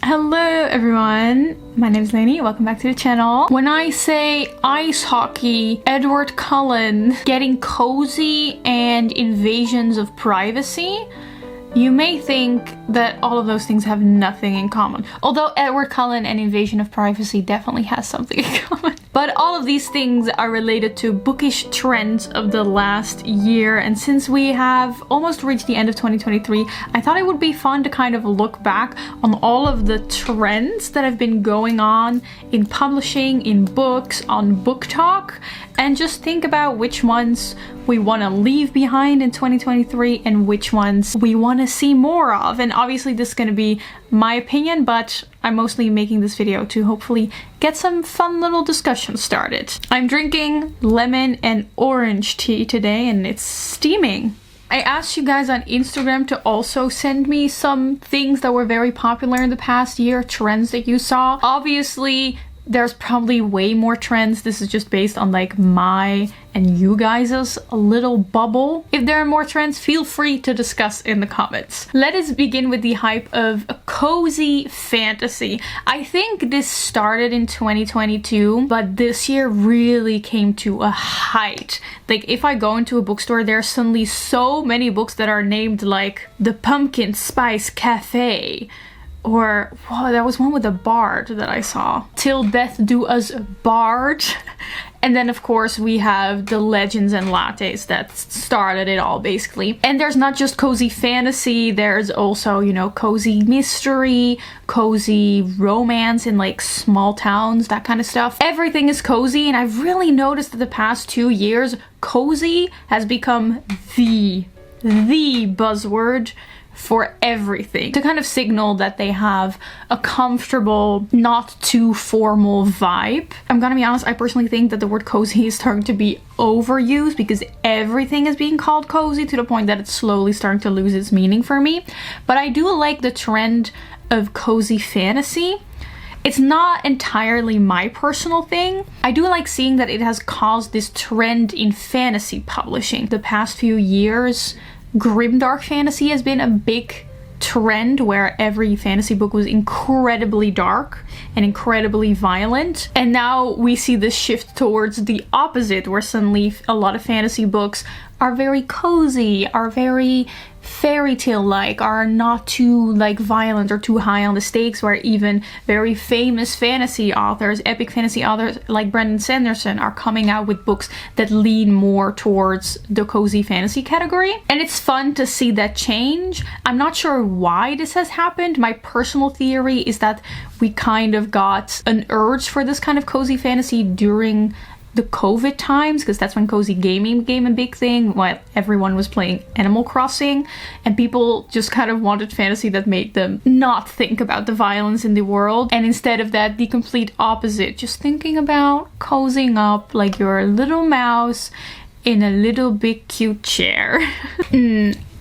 Hello everyone, my name is Leonie, welcome back to the channel. When I say ice hockey, Edward Cullen, getting cozy and invasions of privacy, you may think that all of those things have nothing in common. Although Edward Cullen and invasion of privacy definitely has something in common. But all of these things are related to bookish trends of the last year. And since we have almost reached the end of 2023, I thought it would be fun to kind of look back on all of the trends that have been going on in publishing, in books, on Book Talk, and just think about which ones we want to leave behind in 2023 and which ones we want to see more of. And obviously this is going to be my opinion, but I'm mostly making this video to hopefully get some fun little discussion started. I'm drinking lemon and orange tea today and it's steaming. I asked you guys on Instagram to also send me some things that were very popular in the past year, trends that you saw. Obviously, there's probably way more trends. This is just based on like my and you guys' little bubble. If there are more trends, feel free to discuss in the comments. Let us begin with the hype of cozy fantasy. I think this started in 2022, but this year really came to a height. Like if I go into a bookstore, there's suddenly so many books that are named like the Pumpkin Spice Cafe. Or, whoa, there was one with a bard that I saw. Till Death Do Us Bard. And then, of course, we have the legends and lattes that started it all, basically. And there's not just cozy fantasy. There's also, you know, cozy mystery, cozy romance in, like, small towns, that kind of stuff. Everything is cozy, and I've really noticed that the past 2 years, cozy has become the buzzword for everything, to kind of signal that they have a comfortable, not too formal vibe. I'm gonna be honest, I personally think that the word cozy is starting to be overused because everything is being called cozy to the point that it's slowly starting to lose its meaning for me. But I do like the trend of cozy fantasy. It's not entirely my personal thing. I do like seeing that it has caused this trend in fantasy publishing. The past few years, grimdark fantasy has been a big trend where every fantasy book was incredibly dark and incredibly violent. And now we see this shift towards the opposite, where suddenly a lot of fantasy books are very cozy, are very fairy tale-like, are not too like violent or too high on the stakes, where even very famous fantasy authors, epic fantasy authors like Brandon Sanderson are coming out with books that lean more towards the cozy fantasy category. And it's fun to see that change. I'm not sure why this has happened. My personal theory is that we kind of got an urge for this kind of cozy fantasy during the COVID times, because that's when cozy gaming became a big thing, while everyone was playing Animal Crossing, and people just kind of wanted fantasy that made them not think about the violence in the world, and instead of that, the complete opposite, just thinking about cozying up like you're a little mouse in a little big cute chair.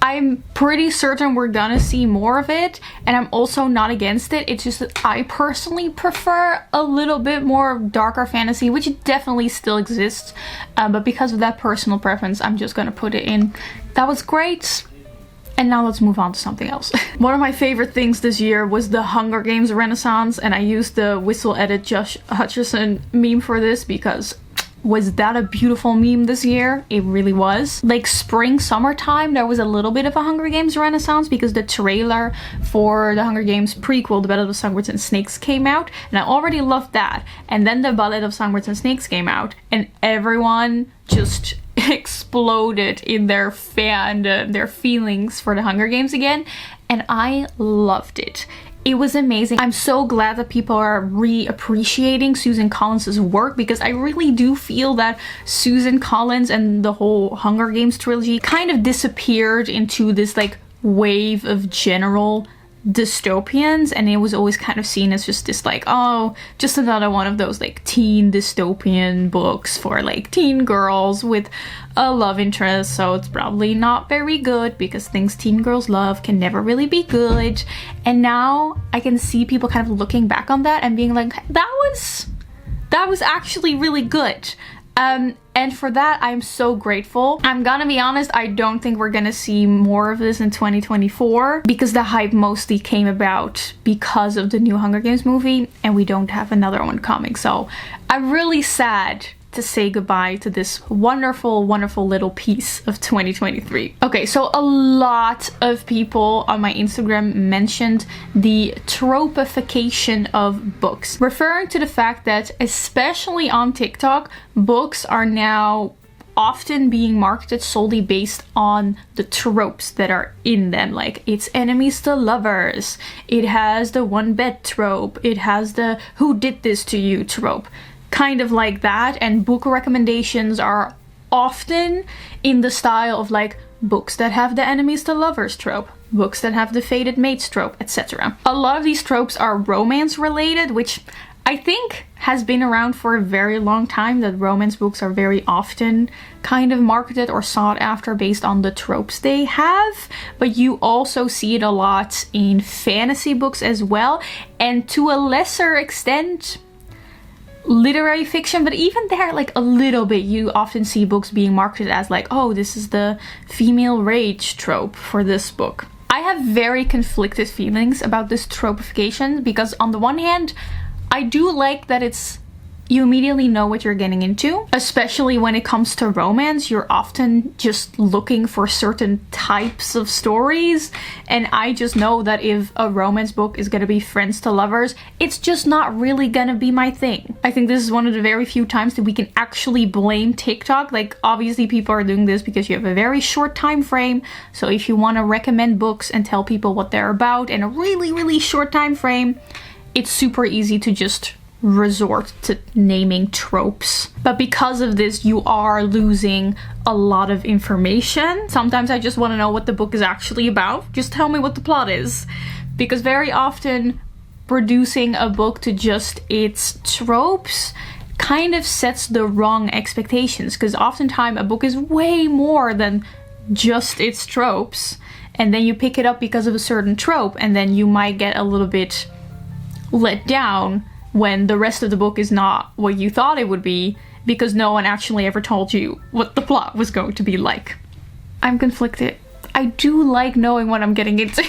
I'm pretty certain we're gonna see more of it, and I'm also not against it. It's just that I personally prefer a little bit more darker fantasy, which definitely still exists, but because of that personal preference, I'm just gonna put it in. That was great. And now let's move on to something else. One of my favorite things this year was the Hunger Games Renaissance, and I used the Whistle Edit Josh Hutcherson meme for this because was that a beautiful meme this year? It really was. Like spring, summertime, there was a little bit of a Hunger Games renaissance because the trailer for the Hunger Games prequel, The Ballad of Songbirds and Snakes, came out, and I already loved that. And then The Ballad of Songbirds and Snakes came out, and everyone just exploded in their fandom, their feelings for the Hunger Games again, and I loved it. It was amazing. I'm so glad that people are re-appreciating Susan Collins' work, because I really do feel that Susan Collins and the whole Hunger Games trilogy kind of disappeared into this like wave of general dystopians, and it was always kind of seen as just this like, oh, just another one of those like teen dystopian books for like teen girls with a love interest, so it's probably not very good because things teen girls love can never really be good. And now I can see people kind of looking back on that and being like, that was actually really good. And for that, I'm so grateful. I'm gonna be honest, I don't think we're gonna see more of this in 2024 because the hype mostly came about because of the new Hunger Games movie and we don't have another one coming. So I'm really sad to say goodbye to this wonderful, wonderful little piece of 2023. Okay, so a lot of people on my Instagram mentioned the tropification of books, referring to the fact that, especially on TikTok, books are now often being marketed solely based on the tropes that are in them. Like, it's enemies to lovers, it has the one bed trope, it has the who did this to you trope. Kind of like that, and book recommendations are often in the style of like books that have the enemies to lovers trope, books that have the fated mates trope, etc. A lot of these tropes are romance related, which I think has been around for a very long time, that romance books are very often kind of marketed or sought after based on the tropes they have. But you also see it a lot in fantasy books as well, and to a lesser extent literary fiction, but even there, like a little bit, you often see books being marketed as like, oh, this is the female rage trope for this book. I have very conflicted feelings about this tropification because on the one hand, I do like that you immediately know what you're getting into, especially when it comes to romance. You're often just looking for certain types of stories, and I just know that if a romance book is gonna be friends to lovers, it's just not really gonna be my thing. I think this is one of the very few times that we can actually blame TikTok. Like, obviously people are doing this because you have a very short time frame, so if you want to recommend books and tell people what they're about in a really, really short time frame, it's super easy to just resort to naming tropes. But because of this, you are losing a lot of information. Sometimes I just want to know what the book is actually about. Just tell me what the plot is. Because very often reducing a book to just its tropes kind of sets the wrong expectations, because oftentimes a book is way more than just its tropes, and then you pick it up because of a certain trope, and then you might get a little bit let down when the rest of the book is not what you thought it would be, because no one actually ever told you what the plot was going to be like. I'm conflicted. I do like knowing what I'm getting into.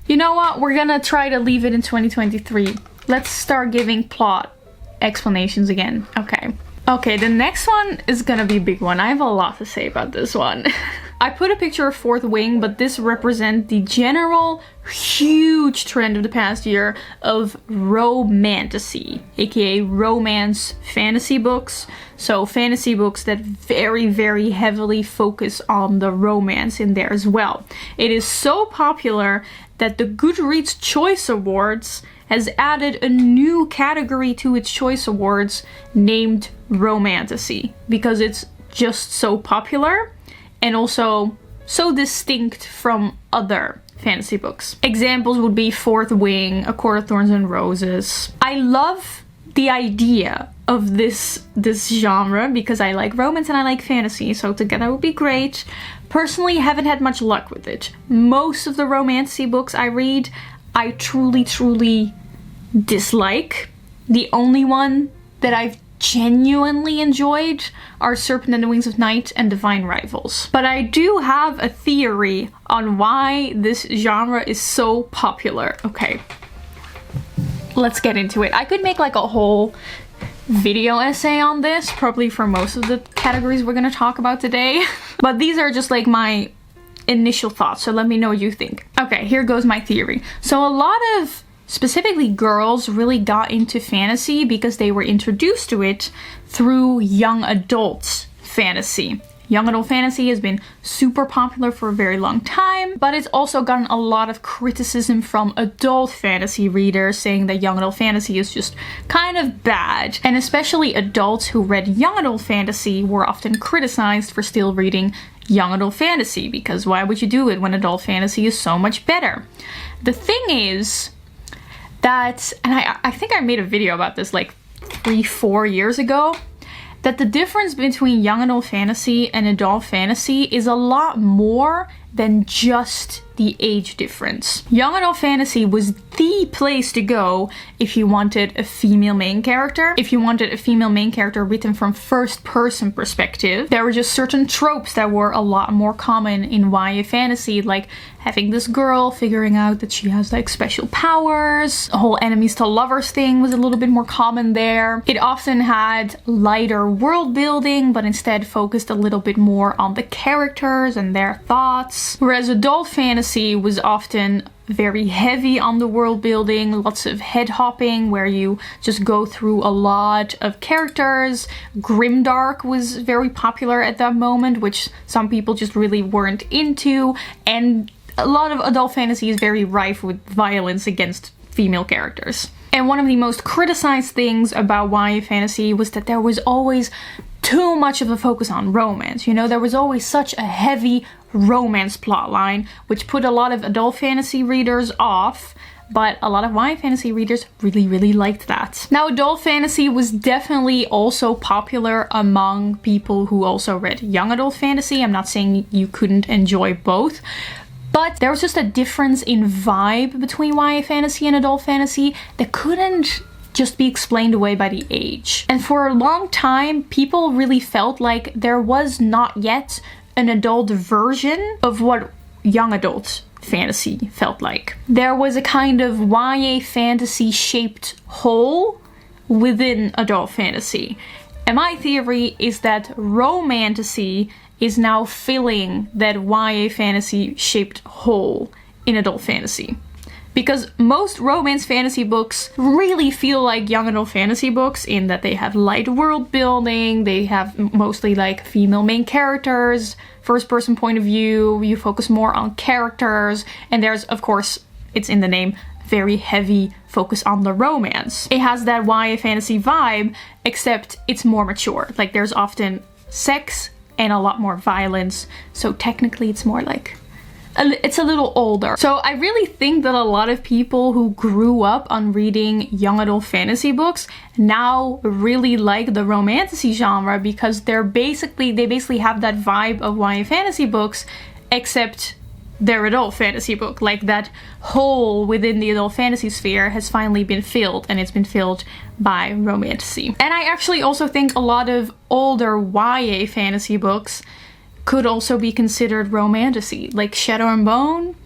You know what? We're gonna try to leave it in 2023. Let's start giving plot explanations again. Okay, the next one is gonna be a big one. I have a lot to say about this one. I put a picture of Fourth Wing, but this represents the general huge trend of the past year of romantasy, aka romance fantasy books. So fantasy books that very, very heavily focus on the romance in there as well. It is so popular that the Goodreads Choice Awards has added a new category to its Choice Awards named Romantasy, because it's just so popular and also so distinct from other fantasy books. Examples would be Fourth Wing, A Court of Thorns and Roses. I love the idea of this genre because I like romance and I like fantasy, so together would be great. Personally, haven't had much luck with it. Most of the romantasy books I read, I truly dislike. The only one that I've genuinely enjoyed are Serpent and the Wings of Night and Divine Rivals. But I do have a theory on why this genre is so popular. Okay, let's get into it. I could make like a whole video essay on this, probably for most of the categories we're gonna talk about today. But these are just like my initial thoughts, so let me know what you think. Okay, here goes my theory. So a lot of specifically girls really got into fantasy because they were introduced to it through young adult fantasy. Young adult fantasy has been super popular for a very long time, but it's also gotten a lot of criticism from adult fantasy readers saying that young adult fantasy is just kind of bad. And especially adults who read young adult fantasy were often criticized for still reading young adult fantasy, because why would you do it when adult fantasy is so much better? The thing is that, and I think I made a video about this like 3-4 years ago, that the difference between young adult fantasy and adult fantasy is a lot more than just the age difference. Young adult fantasy was the place to go if you wanted a female main character. If you wanted a female main character written from first-person perspective, there were just certain tropes that were a lot more common in YA fantasy, like having this girl figuring out that she has like special powers. The whole enemies to lovers thing was a little bit more common there. It often had lighter world building, but instead focused a little bit more on the characters and their thoughts. Whereas adult fantasy was often very heavy on the world building, lots of head hopping where you just go through a lot of characters. Grimdark was very popular at that moment, which some people just really weren't into, and a lot of adult fantasy is very rife with violence against female characters. And one of the most criticized things about YA fantasy was that there was always too much of a focus on romance. You know, there was always such a heavy romance plotline, which put a lot of adult fantasy readers off, but a lot of YA fantasy readers really liked that. Now, adult fantasy was definitely also popular among people who also read young adult fantasy. I'm not saying you couldn't enjoy both, but there was just a difference in vibe between YA fantasy and adult fantasy that couldn't just be explained away by the age. And for a long time, people really felt like there was not yet an adult version of what young adult fantasy felt like. There was a kind of YA fantasy shaped hole within adult fantasy. And my theory is that Romantasy is now filling that YA fantasy shaped hole in adult fantasy. Because most romance fantasy books really feel like young adult fantasy books in that they have light world building, they have mostly like female main characters, first person point of view, you focus more on characters, and there's, of course, it's in the name, very heavy focus on the romance. It has that YA fantasy vibe, except it's more mature. Like there's often sex and a lot more violence, so technically it's more like it's a little older. So I really think that a lot of people who grew up on reading young adult fantasy books now really like the Romantasy genre because they basically have that vibe of YA fantasy books, except their adult fantasy book. Like that hole within the adult fantasy sphere has finally been filled, and it's been filled by Romantasy. And I actually also think a lot of older YA fantasy books could also be considered Romantasy, like Shadow and Bone,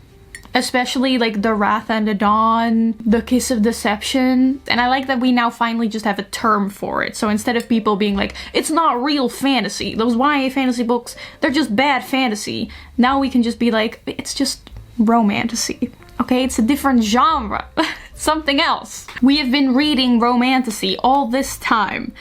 especially like The Wrath and the Dawn, The Kiss of Deception. And I like that we now finally just have a term for it. So instead of people being like, it's not real fantasy, those YA fantasy books, they're just bad fantasy, now we can just be like, it's just Romantasy. Okay, it's a different genre. Something else. We have been reading Romantasy all this time.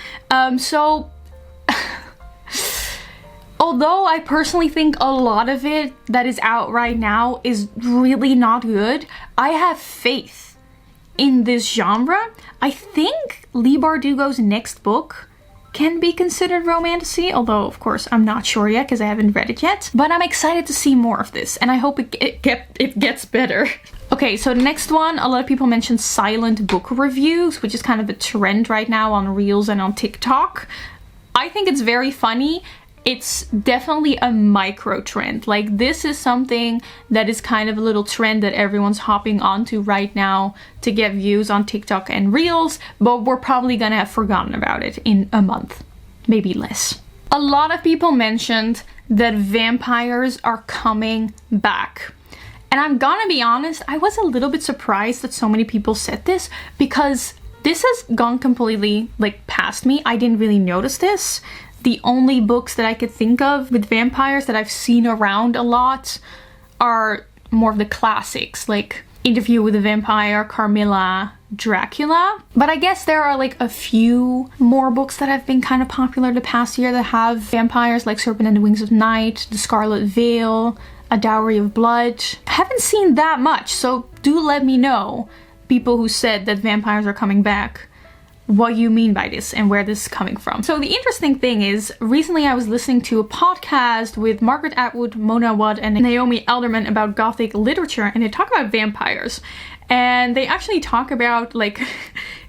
Although I personally think a lot of it that is out right now is really not good, I have faith in this genre. I think Leigh Bardugo's next book can be considered Romantasy, although of course I'm not sure yet because I haven't read it yet. But I'm excited to see more of this, and I hope it gets better. Okay, so the next one, a lot of people mentioned silent book reviews, which is kind of a trend right now on Reels and on TikTok. I think it's very funny. It's definitely a micro trend. Like this is something that is kind of a little trend that everyone's hopping onto right now to get views on TikTok and Reels, but we're probably gonna have forgotten about it in a month, maybe less. A lot of people mentioned that vampires are coming back. And I'm gonna be honest, I was a little bit surprised that so many people said this because this has gone completely like past me. I didn't really notice this. The only books that I could think of with vampires that I've seen around a lot are more of the classics, like Interview with a Vampire, Carmilla, Dracula. But I guess there are like a few more books that have been kind of popular the past year that have vampires, like Serpent and the Wings of Night, The Scarlet Veil, A Dowry of Blood. I haven't seen that much, so do let me know, people who said that vampires are coming back, what you mean by this and where this is coming from. So the interesting thing is, recently I was listening to a podcast with Margaret Atwood, Mona Watt, and Naomi Alderman about Gothic literature, and they talk about vampires. And they actually talk about like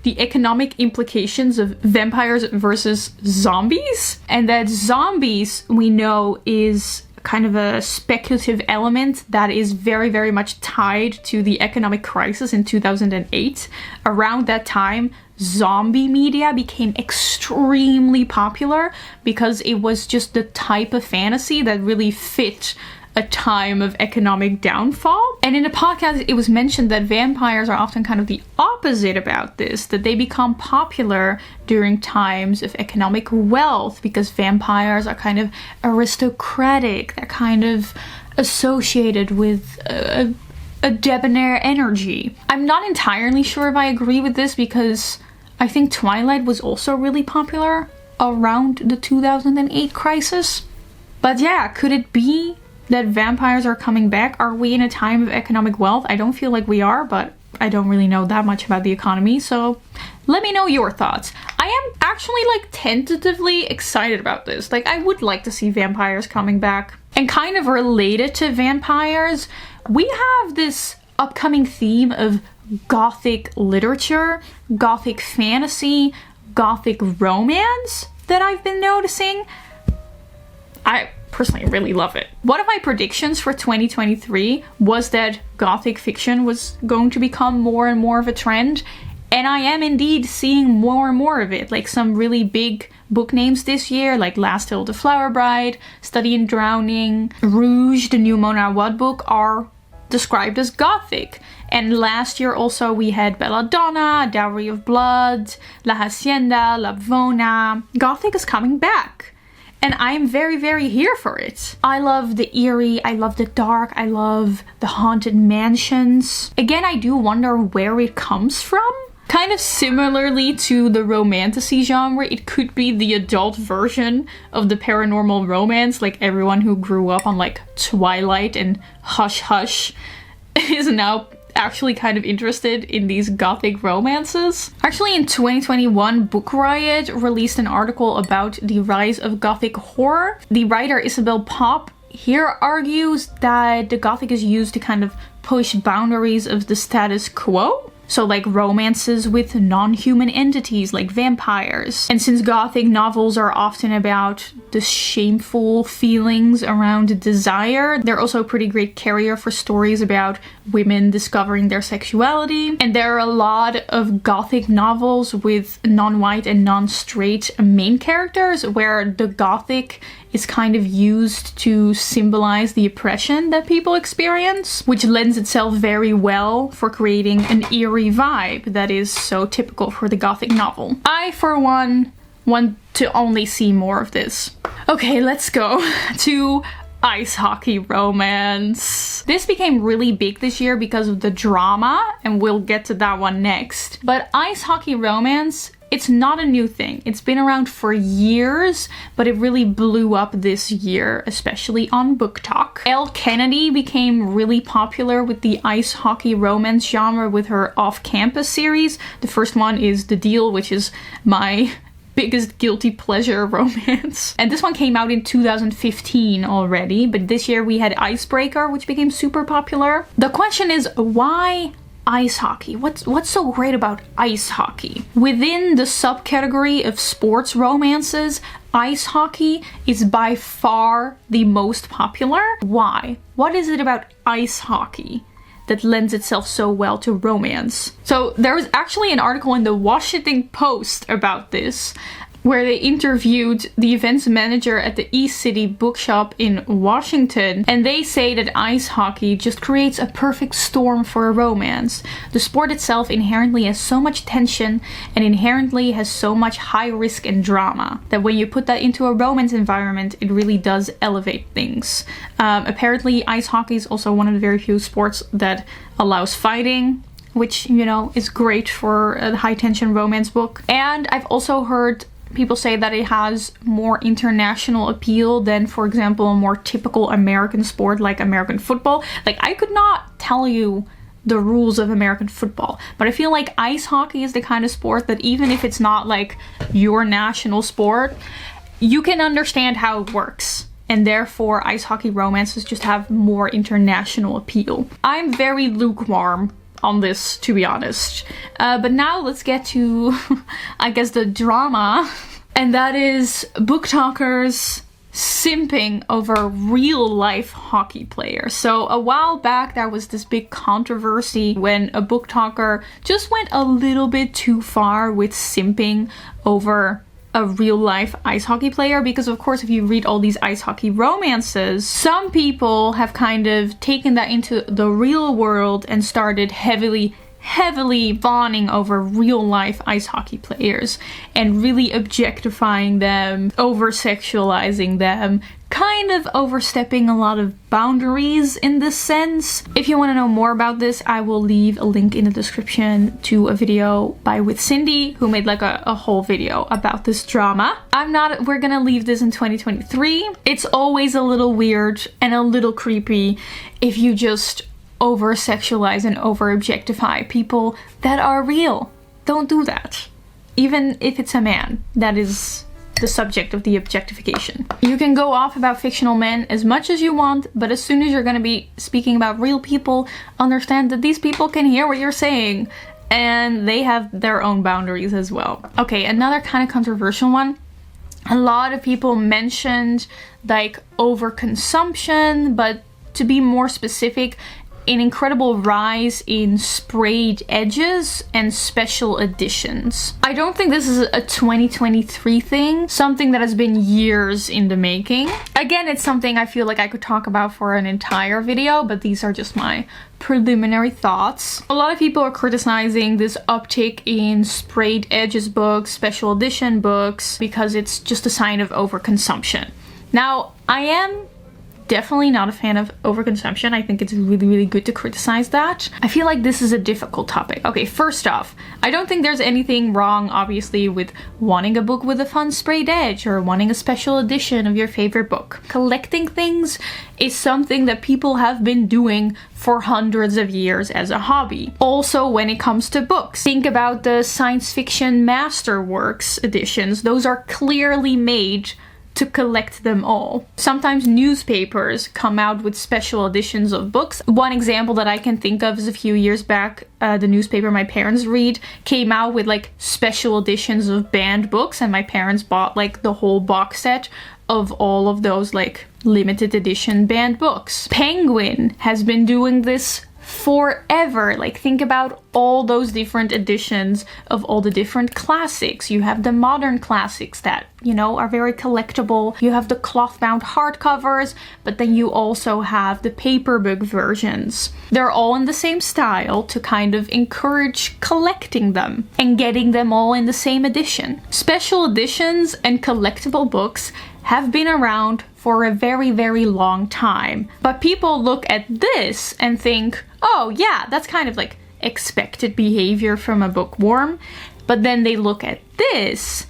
the economic implications of vampires versus zombies. And that zombies, we know, is kind of a speculative element that is very, very much tied to the economic crisis in 2008. Around that time, zombie media became extremely popular because it was just the type of fantasy that really fit a time of economic downfall. And in a podcast, it was mentioned that vampires are often kind of the opposite about this, that they become popular during times of economic wealth because vampires are kind of aristocratic, they're kind of associated with a debonair energy. I'm not entirely sure if I agree with this because I think Twilight was also really popular around the 2008 crisis. But yeah, could it be that vampires are coming back? Are we in a time of economic wealth? I don't feel like we are, but I don't really know that much about the economy, so let me know your thoughts. I am actually like tentatively excited about this. Like, I would like to see vampires coming back. And kind of related to vampires, we have this upcoming theme of Gothic literature, Gothic fantasy, Gothic romance that I've been noticing. I personally really love it. One of my predictions for 2023 was that Gothic fiction was going to become more and more of a trend, and I am indeed seeing more and more of it. Like some really big book names this year, like Last Hill the Flower Bride, Study in Drowning, Rouge, the new Mona Awad book, are described as Gothic. And last year also we had Belladonna, Dowry of Blood, La Hacienda, La Bvona. Gothic is coming back. And I'm very, very here for it. I love the eerie, I love the dark, I love the haunted mansions. Again, I do wonder where it comes from. Kind of similarly to the Romantasy genre, it could be the adult version of the paranormal romance, like everyone who grew up on like Twilight and Hush Hush is now actually kind of interested in these Gothic romances. Actually, in 2021, Book Riot released an article about the rise of Gothic horror. The writer Isabel Popp here argues that the Gothic is used to kind of push boundaries of the status quo. So like romances with non-human entities like vampires. And since Gothic novels are often about the shameful feelings around desire, they're also a pretty great carrier for stories about women discovering their sexuality. And there are a lot of Gothic novels with non-white and non-straight main characters where the Gothic is kind of used to symbolize the oppression that people experience, which lends itself very well for creating an eerie vibe that is so typical for the Gothic novel. I, for one, want to only see more of this. Okay, let's go to ice hockey romance. This became really big this year because of the drama, and we'll get to that one next. But ice hockey romance, it's not a new thing. It's been around for years, but it really blew up this year, especially on Book Talk. Elle Kennedy became really popular with the ice hockey romance genre with her off-campus series. The first one is The Deal, which is my biggest guilty pleasure romance. And this one came out in 2015 already, but this year we had Icebreaker, which became super popular. The question is, why ice hockey? What's so great about ice hockey? Within the subcategory of sports romances, ice hockey is by far the most popular. Why? What is it about ice hockey that lends itself so well to romance? So there was actually an article in the Washington Post about this, where they interviewed the events manager at the East City bookshop in Washington, and they say that ice hockey just creates a perfect storm for a romance. The sport itself inherently has so much tension and inherently has so much high risk and drama that when you put that into a romance environment, it really does elevate things. Apparently, ice hockey is also one of the very few sports that allows fighting, which, you know, is great for a high tension romance book. And I've also heard people say that it has more international appeal than, for example, a more typical American sport like American football. Like, I could not tell you the rules of American football, but I feel like ice hockey is the kind of sport that even if it's not like your national sport, you can understand how it works. And therefore, ice hockey romances just have more international appeal. I'm very lukewarm on this, to be honest. But now let's get to, I guess, the drama. And that is Book Talker's simping over real life hockey players. So a while back there was this big controversy when a book talker just went a little bit too far with simping over a real life ice hockey player, because of course if you read all these ice hockey romances, some people have kind of taken that into the real world and started heavily fawning over real life ice hockey players and really objectifying them, over sexualizing them, kind of overstepping a lot of boundaries in this sense. If you want to know more about this, I will leave a link in the description to a video with Cindy, who made like a whole video about this drama. We're gonna leave this in 2023. It's always a little weird and a little creepy if you just over-sexualize and over-objectify people that are real. Don't do that. Even if it's a man that is the subject of the objectification. You can go off about fictional men as much as you want, but as soon as you're going to be speaking about real people, understand that these people can hear what you're saying and they have their own boundaries as well. Okay, another kind of controversial one. A lot of people mentioned like overconsumption, but to be more specific, an incredible rise in sprayed edges and special editions. I don't think this is a 2023 thing, something that has been years in the making. Again, it's something I feel like I could talk about for an entire video, but these are just my preliminary thoughts. A lot of people are criticizing this uptick in sprayed edges books, special edition books, because it's just a sign of overconsumption. Now, I am definitely not a fan of overconsumption. I think it's really good to criticize that. I feel like this is a difficult topic. Okay, first off, I don't think there's anything wrong, obviously, with wanting a book with a fun sprayed edge or wanting a special edition of your favorite book. Collecting things is something that people have been doing for hundreds of years as a hobby. Also, when it comes to books, think about the science fiction masterworks editions. Those are clearly made to collect them all. Sometimes newspapers come out with special editions of books. One example that I can think of is a few years back, the newspaper my parents read came out with like special editions of banned books, and my parents bought like the whole box set of all of those like limited edition banned books. Penguin has been doing this forever. Like, think about all those different editions of all the different classics. You have the modern classics that, you know, are very collectible. You have the cloth-bound hardcovers, but then you also have the paperback versions. They're all in the same style to kind of encourage collecting them and getting them all in the same edition. Special editions and collectible books have been around for a very long time. But people look at this and think, oh yeah, that's kind of like expected behavior from a bookworm. But then they look at this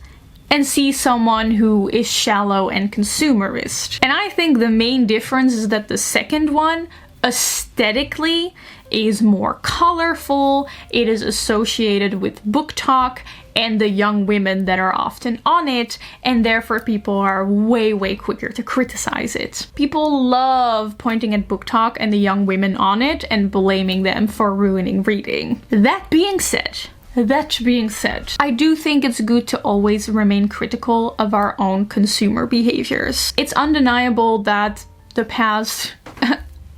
and see someone who is shallow and consumerist. And I think the main difference is that the second one, aesthetically, is more colorful, it is associated with book talk and the young women that are often on it, and therefore people are way quicker to criticize it. People love pointing at book talk and the young women on it and blaming them for ruining reading. That being said, I do think it's good to always remain critical of our own consumer behaviors. It's undeniable that the past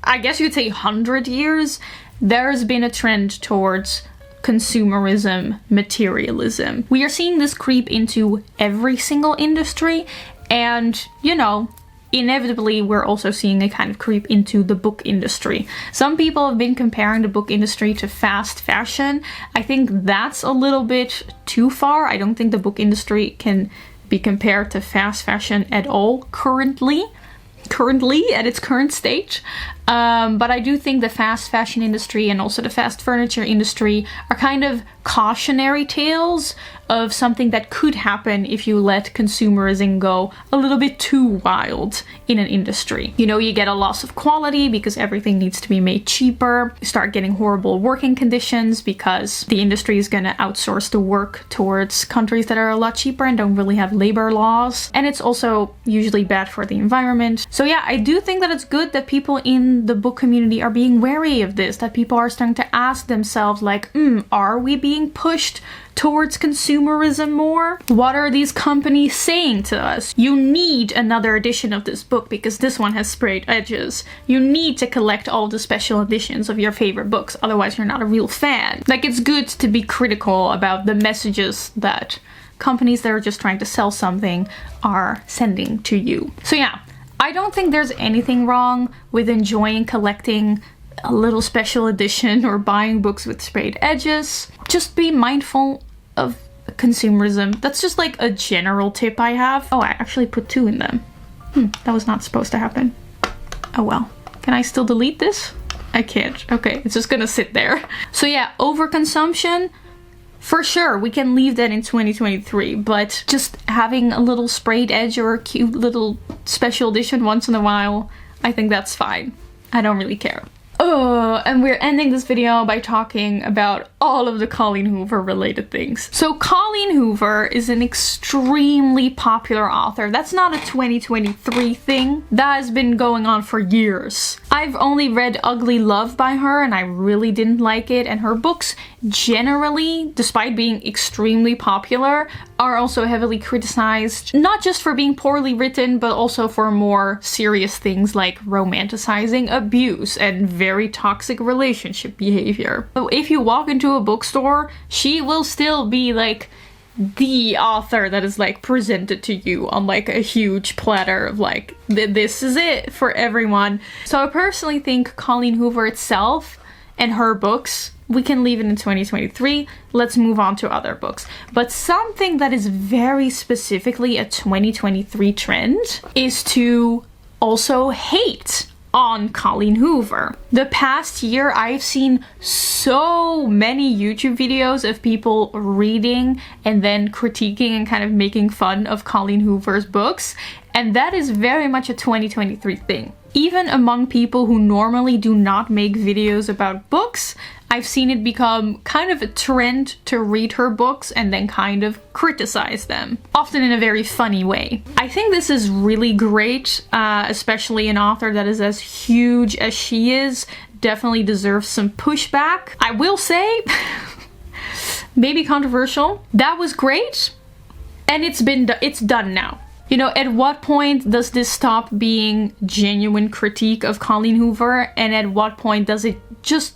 I guess you'd say 100 years, there's been a trend towards consumerism, materialism. We are seeing this creep into every single industry, and, you know, inevitably we're also seeing a kind of creep into the book industry. Some people have been comparing the book industry to fast fashion. I think that's a little bit too far. I don't think the book industry can be compared to fast fashion at all currently at its current stage. But I do think the fast fashion industry and also the fast furniture industry are kind of cautionary tales of something that could happen if you let consumerism go a little bit too wild in an industry. You know, you get a loss of quality because everything needs to be made cheaper. You start getting horrible working conditions because the industry is going to outsource the work towards countries that are a lot cheaper and don't really have labor laws. And it's also usually bad for the environment. So yeah, I do think that it's good that people in in the book community are being wary of this, that people are starting to ask themselves like, are we being pushed towards consumerism more? What are these companies saying to us? You need another edition of this book because this one has sprayed edges. You need to collect all the special editions of your favorite books, otherwise you're not a real fan. Like, it's good to be critical about the messages that companies that are just trying to sell something are sending to you. So yeah, I don't think there's anything wrong with enjoying collecting a little special edition or buying books with sprayed edges. Just be mindful of consumerism. That's just like a general tip I have. Oh, I actually put 2 in them. That was not supposed to happen. Oh well. Can I still delete this? I can't. Okay, it's just gonna sit there. So yeah, overconsumption, for sure, we can leave that in 2023, but just having a little sprayed edge or a cute little special edition once in a while, I think that's fine. I don't really care. Oh, and we're ending this video by talking about all of the Colleen Hoover related things. So Colleen Hoover is an extremely popular author. That's not a 2023 thing. That has been going on for years. I've only read Ugly Love by her and I really didn't like it, and her books generally, despite being extremely popular, are also heavily criticized, not just for being poorly written, but also for more serious things like romanticizing abuse and very toxic relationship behavior. So if you walk into a bookstore, she will still be like the author that is like presented to you on like a huge platter of like, this is it for everyone. So I personally think Colleen Hoover itself and her books, we can leave it in 2023. Let's move on to other books. But something that is very specifically a 2023 trend is to also hate on Colleen Hoover. The past year, I've seen so many YouTube videos of people reading and then critiquing and kind of making fun of Colleen Hoover's books, and that is very much a 2023 thing. Even among people who normally do not make videos about books, I've seen it become kind of a trend to read her books and then kind of criticize them, often in a very funny way. I think this is really great, especially an author that is as huge as she is, definitely deserves some pushback. I will say, maybe controversial, that was great, and it's done now. You know, at what point does this stop being genuine critique of Colleen Hoover, and at what point does it just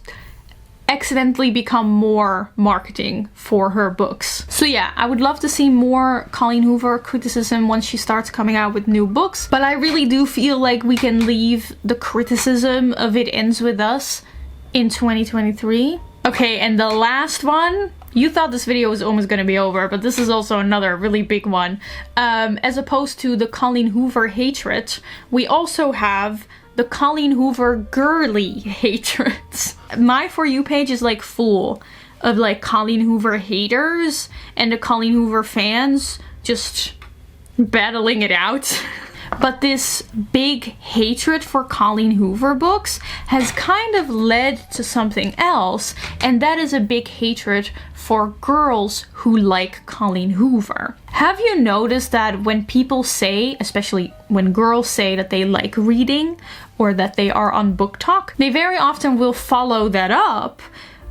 accidentally become more marketing for her books? So yeah, I would love to see more Colleen Hoover criticism once she starts coming out with new books, but I really do feel like we can leave the criticism of It Ends With Us in 2023. Okay, and the last one, you thought this video was almost gonna be over, but this is also another really big one. As opposed to the Colleen Hoover hatred, we also have the Colleen Hoover girly hatreds. My For You page is like full of like Colleen Hoover haters and the Colleen Hoover fans just battling it out. But this big hatred for Colleen Hoover books has kind of led to something else, and that is a big hatred for girls who like Colleen Hoover. Have you noticed that when people say, especially when girls say that they like reading or that they are on book talk, they very often will follow that up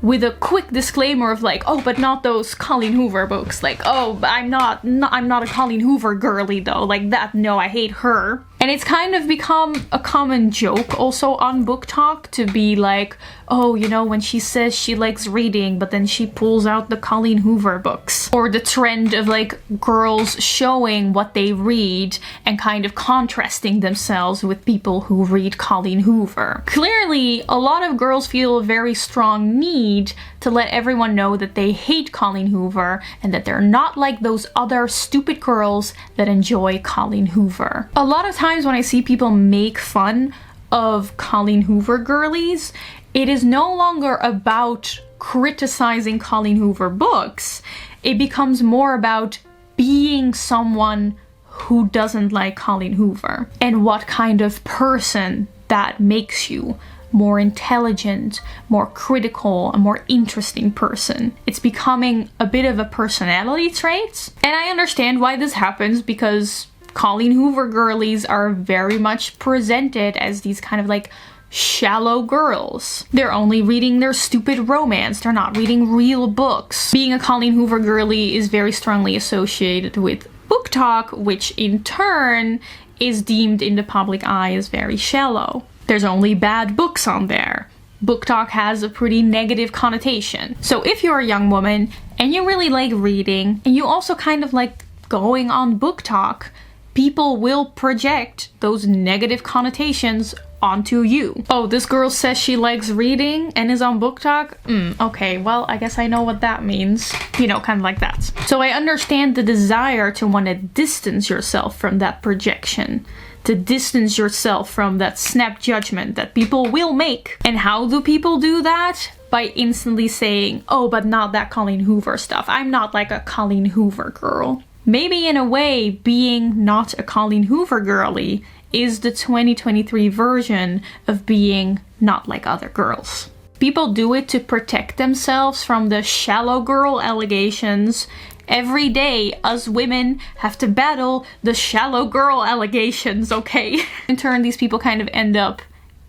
with a quick disclaimer of like, oh, but not those Colleen Hoover books. Like, oh, I'm not a Colleen Hoover girly though. Like that, no, I hate her. And it's kind of become a common joke also on book talk to be like, oh, you know, when she says she likes reading, but then she pulls out the Colleen Hoover books. Or the trend of like girls showing what they read and kind of contrasting themselves with people who read Colleen Hoover. Clearly, a lot of girls feel a very strong need to let everyone know that they hate Colleen Hoover and that they're not like those other stupid girls that enjoy Colleen Hoover. A lot of times when I see people make fun of Colleen Hoover girlies, it is no longer about criticizing Colleen Hoover books. It becomes more about being someone who doesn't like Colleen Hoover and what kind of person that makes you. More intelligent, more critical, a more interesting person. It's becoming a bit of a personality trait. And I understand why this happens, because Colleen Hoover girlies are very much presented as these kind of like shallow girls. They're only reading their stupid romance. They're not reading real books. Being a Colleen Hoover girly is very strongly associated with book talk, which in turn is deemed in the public eye as very shallow. There's only bad books on there. Book talk has a pretty negative connotation. So if you're a young woman and you really like reading and you also kind of like going on book talk, people will project those negative connotations onto you. Oh, this girl says she likes reading and is on book talk? Okay, well, I guess I know what that means. You know, kind of like that. So I understand the desire to want to distance yourself from that projection, to distance yourself from that snap judgment that people will make. And how do people do that? By instantly saying, oh, but not that Colleen Hoover stuff. I'm not like a Colleen Hoover girl. Maybe in a way, being not a Colleen Hoover girly is the 2023 version of being not like other girls. People do it to protect themselves from the shallow girl allegations. Every day, us women have to battle the shallow girl allegations, okay? In turn, these people kind of end up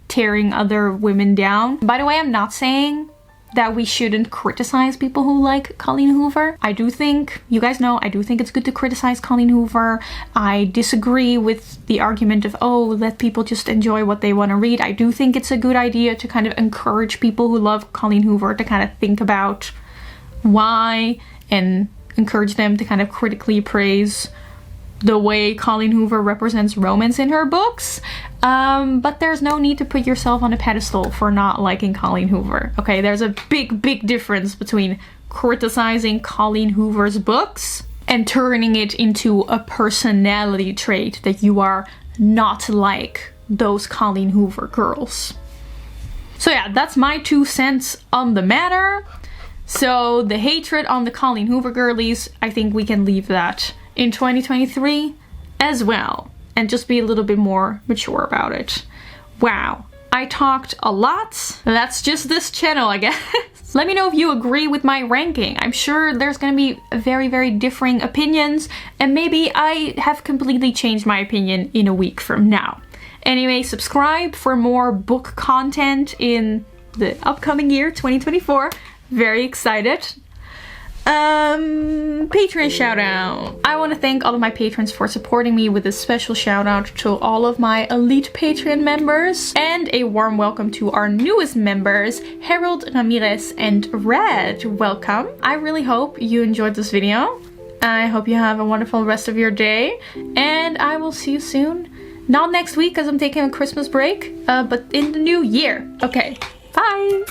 tearing other women down. By the way, I'm not saying that we shouldn't criticize people who like Colleen Hoover. I do think, you guys know, I do think it's good to criticize Colleen Hoover. I disagree with the argument of, oh, let people just enjoy what they want to read. I do think it's a good idea to kind of encourage people who love Colleen Hoover to kind of think about why, and encourage them to kind of critically praise the way Colleen Hoover represents romance in her books. But there's no need to put yourself on a pedestal for not liking Colleen Hoover. Okay, there's a big difference between criticizing Colleen Hoover's books and turning it into a personality trait that you are not like those Colleen Hoover girls. So yeah, that's my 2 cents on the matter. So the hatred on the Colleen Hoover girlies, I think we can leave that in 2023 as well, and just be a little bit more mature about it. Wow, I talked a lot. That's just this channel, I guess. Let me know if you agree with my ranking. I'm sure there's gonna be very differing opinions, and maybe I have completely changed my opinion in a week from now. Anyway, subscribe for more book content in the upcoming year, 2024. Very excited. Patreon shout out. I want to thank all of my patrons for supporting me with a special shout out to all of my elite Patreon members, and a warm welcome to our newest members, Harold, Ramirez, and Red. Welcome. I really hope you enjoyed this video. I hope you have a wonderful rest of your day, and I will see you soon. Not next week because I'm taking a Christmas break, but in the new year. Okay, bye.